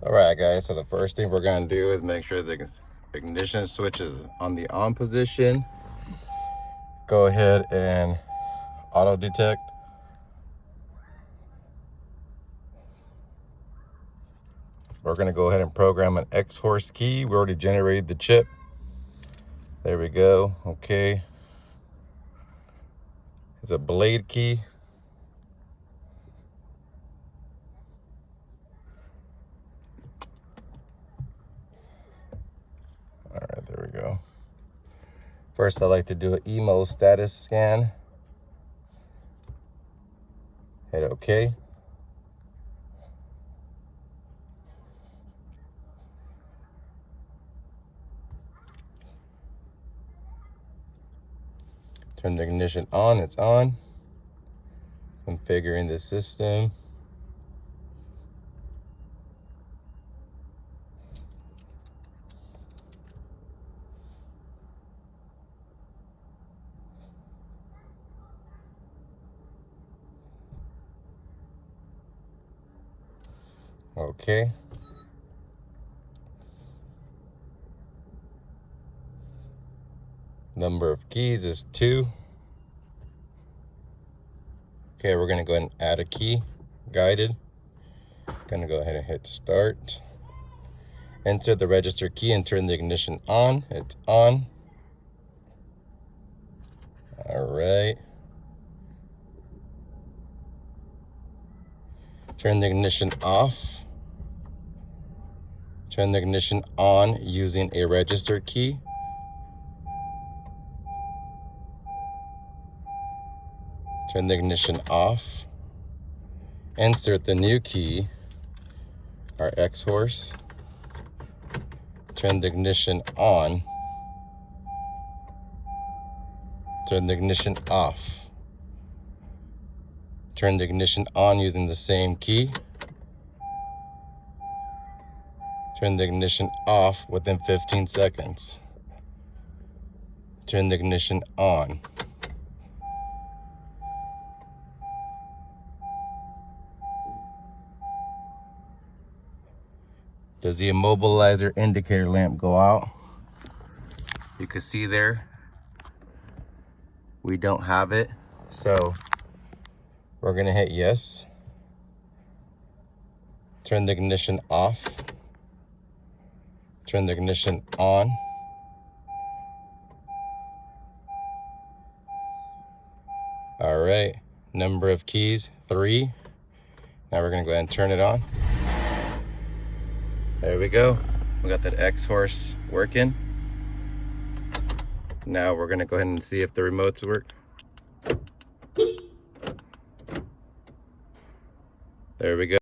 All right, guys, so the first thing we're going to do is make sure the ignition switch is on the on position. Go ahead and auto detect. We're going to go ahead and program an Xhorse key. We already generated the chip. There we go. Okay. It's a blade key. All right, there we go. First, I like to do an emo status scan. Hit OK. Turn the ignition on, it's on. Configuring the system. Okay. Number of keys is 2. Okay, we're gonna go ahead and add a key, guided. Gonna go ahead and hit start. Enter the register key and turn the ignition on. It's on. All right. Turn the ignition off. Turn the ignition on using a register key. Turn the ignition off. Insert the new key, our Xhorse. Turn the ignition on. Turn the ignition off. Turn the ignition on using the same key. Turn the ignition off within 15 seconds. Turn the ignition on. Does the immobilizer indicator lamp go out? You can see there, we don't have it. So we're gonna hit yes. Turn the ignition off. Turn the ignition on. All right, number of keys, 3. Now we're gonna go ahead and turn it on. There we go. We got that Xhorse working. Now we're gonna go ahead and see if the remotes work. There we go.